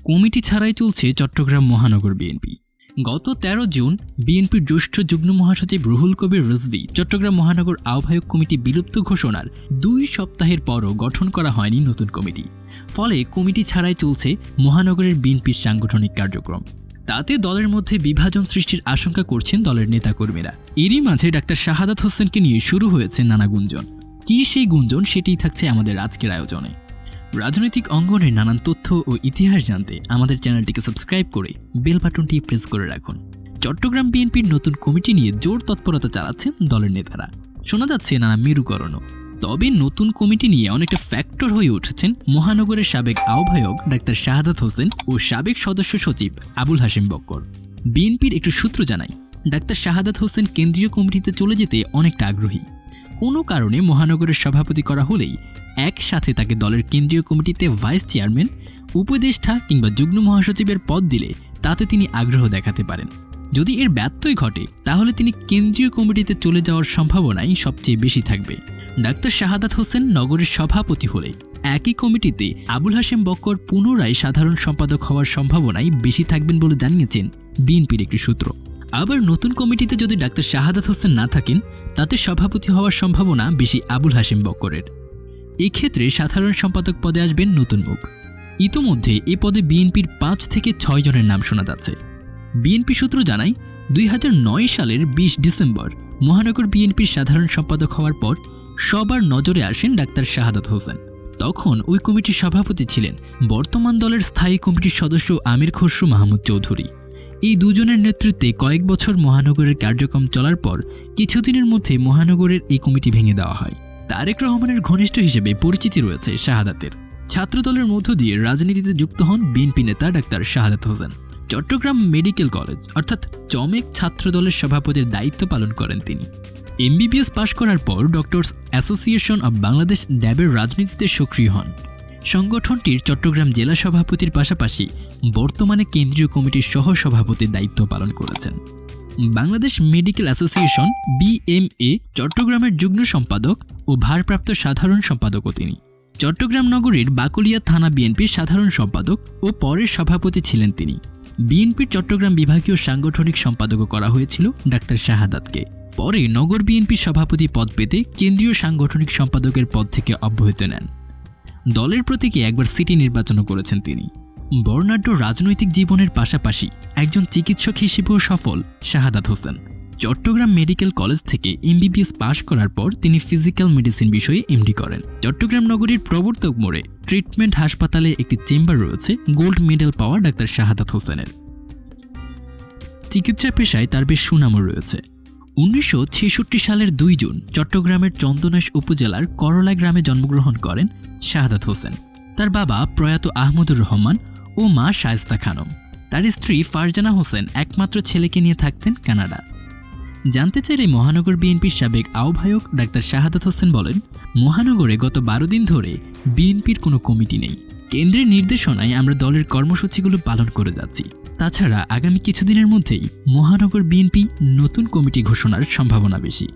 Committee ছাড়াই চলছে চট্টগ্রাম মহানগর বিএনপি। গত 13 জুন বিএনপির জ্যেষ্ঠ যুগ্ম মহাসচিব রুহুল কবির রিজভী চট্টগ্রাম মহানগর আহ্বায়ক কমিটি বিলুপ্ত ঘোষণার 2 সপ্তাহের পরও গঠন করা হয়নি নতুন কমিটি। ফলে কমিটি ছাড়াই চলছে মহানগরের বিএনপির সাংগঠনিক কার্যক্রম। তাতে দলের মধ্যে বিভাজন সৃষ্টির আশঙ্কা করছেন দলের নেতাকর্মীরা। এরই মাঝে ডাক্তার শাহাদাত হোসেনকে নিয়ে শুরু হয়েছে নানা গুঞ্জন। কি সেই গুঞ্জন, সেটাই থাকছে আমাদের আজকের আয়োজনে। রাজনৈতিক অঙ্গনের নানান তথ্য ও ইতিহাস জানতে আমাদের চ্যানেলটিকে সাবস্ক্রাইব করে বেল বাটনটি প্রেস করে রাখুন। চট্টগ্রাম বিএনপির নতুন কমিটি নিয়ে জোর তৎপরতা চালাচ্ছেন দলের নেতারা। শোনা যাচ্ছে নানা মেরুকরণও। তবে নতুন কমিটি নিয়ে অনেকটা ফ্যাক্টর হয়ে উঠেছেন মহানগরের সাবেক আহ্বায়ক ডাক্তার শাহাদাত হোসেন ও সাবেক সদস্য সচিব আবুল হাশেম বক্কর। বিএনপির একটু সূত্র জানায়, ডাক্তার শাহাদাত হোসেন কেন্দ্রীয় কমিটিতে চলে যেতে অনেকটা আগ্রহী। কোনো কারণে মহানগরের সভাপতি করা হলেই একসাথে তাকে দলের কেন্দ্রীয় কমিটিতে ভাইস চেয়ারম্যান, উপদেষ্টা কিংবা যুগ্ম মহাসচিবের পদ দিলে তাতে তিনি আগ্রহ দেখাতে পারেন। যদি এর ব্যত্যয় ঘটে তাহলে তিনি কেন্দ্রীয় কমিটিতে চলে যাওয়ার সম্ভাবনাই সবচেয়ে বেশি থাকবে। ডাক্তার শাহাদাত হোসেন নগরের সভাপতি হলে একই কমিটিতে আবুল হাশেম বক্কর পুনরায় সাধারণ সম্পাদক হওয়ার সম্ভাবনাই বেশি থাকবেন বলে জানিয়েছেন বিএনপির একটি সূত্র। আবার নতুন কমিটিতে যদি ডাক্তার শাহাদাত হোসেন না থাকেন তাতে সভাপতি হওয়ার সম্ভাবনা বেশি আবুল হাশেম বক্করের। এক্ষেত্রে সাধারণ সম্পাদক পদে আসবেন নতুন মুখ। ইতোমধ্যে এ পদে বিএনপির 5 থেকে 6 জনের নাম শোনা যাচ্ছে। বিএনপি সূত্র জানায়, 2009 সালের 20 ডিসেম্বর মহানগর বিএনপির সাধারণ সম্পাদক হওয়ার পর সবার নজরে আসেন ডাক্তার শাহাদাত হোসেন। তখন ওই কমিটির সভাপতি ছিলেন বর্তমান দলের স্থায়ী কমিটির সদস্য আমির খসরু মাহমুদ চৌধুরী। এই দুজনের নেতৃত্বে কয়েক বছর মহানগরের কার্যক্রম চলার পর কিছুদিনের মধ্যে মহানগরের এই কমিটি ভেঙে দেওয়া হয়। তারেক রহমানের ঘনিষ্ঠ হিসেবে পরিচিতি রয়েছে শাহাদাতের। ছাত্রদলের মধ্য দিয়ে রাজনীতিতে যুক্ত হন বিএনপি নেতা doctor Shahadat Hossain. Chittagong medical college অর্থাৎ চমেক ছাত্রদলের সভাপতির দায়িত্ব পালন করেন তিনি। এমবিবিএস পাশ করার পর ডক্টরস অ্যাসোসিয়েশন অব বাংলাদেশ ড্যাবের রাজনীতিতে সক্রিয় হন। সংগঠনটির চট্টগ্রাম জেলা সভাপতির পাশাপাশি বর্তমানে কেন্দ্রীয় কমিটির সহ সভাপতির দায়িত্ব পালন করেছেন। বাংলাদেশ মেডিকেল অ্যাসোসিয়েশন বিএমএ চট্টগ্রামের যুগ্ম সম্পাদক ও ভারপ্রাপ্ত সাধারণ সম্পাদকও তিনি। চট্টগ্রাম নগরীর বাকলিয়া থানা বিএনপির সাধারণ সম্পাদক ও পরের সভাপতি ছিলেন তিনি। বিএনপির চট্টগ্রাম বিভাগীয় সাংগঠনিক সম্পাদকও করা হয়েছিল ডাক্তার শাহাদাতকে। পরে নগর বিএনপির সভাপতি পদ পেতে কেন্দ্রীয় সাংগঠনিক সম্পাদকের পদ থেকে অব্যাহতি নেন। দলের প্রতীকে একবার সিটি নির্বাচনও করেছেন তিনি। বর্ণাঢ্য রাজনৈতিক জীবনের পাশাপাশি একজন চিকিৎসক হিসেবেও সফল শাহাদাত হোসেন। চট্টগ্রাম মেডিকেল কলেজ থেকে এমবিবিএস পাশ করার পর তিনি ফিজিক্যাল মেডিসিন বিষয়ে এমডি করেন। চট্টগ্রাম নগরীর প্রবর্তক মোড়ে ট্রিটমেন্ট হাসপাতালে একটি চেম্বার রয়েছে গোল্ড মেডেল পাওয়া ডাক্তার শাহাদাত হোসেনের। চিকিৎসা পেশায় তার বেশ সুনামও রয়েছে। 1966 সালের 2 জুন চট্টগ্রামের চন্দনাইশ উপজেলার করলা গ্রামে জন্মগ্রহণ করেন শাহাদাত হোসেন। তার বাবা প্রয়াত আহমদুর রহমান ও মা শায়েস্তা খানম। তার স্ত্রী ফারজানা হোসেন একমাত্র ছেলেকে নিয়ে থাকতেন কানাডা। জানতে চাইলে মহানগর বিএনপির সাবেক আহ্বায়ক ডাক্তার শাহাদাত হোসেন বলেন, মহানগরে গত 12 দিন ধরে বিএনপির কোনো কমিটি নেই। কেন্দ্রের নির্দেশনায় আমরা দলের কর্মসূচিগুলো পালন করে যাচ্ছি। তাছাড়া আগামী কিছুদিনের মধ্যেই মহানগর বিএনপি নতুন কমিটি ঘোষণার সম্ভাবনা বেশি।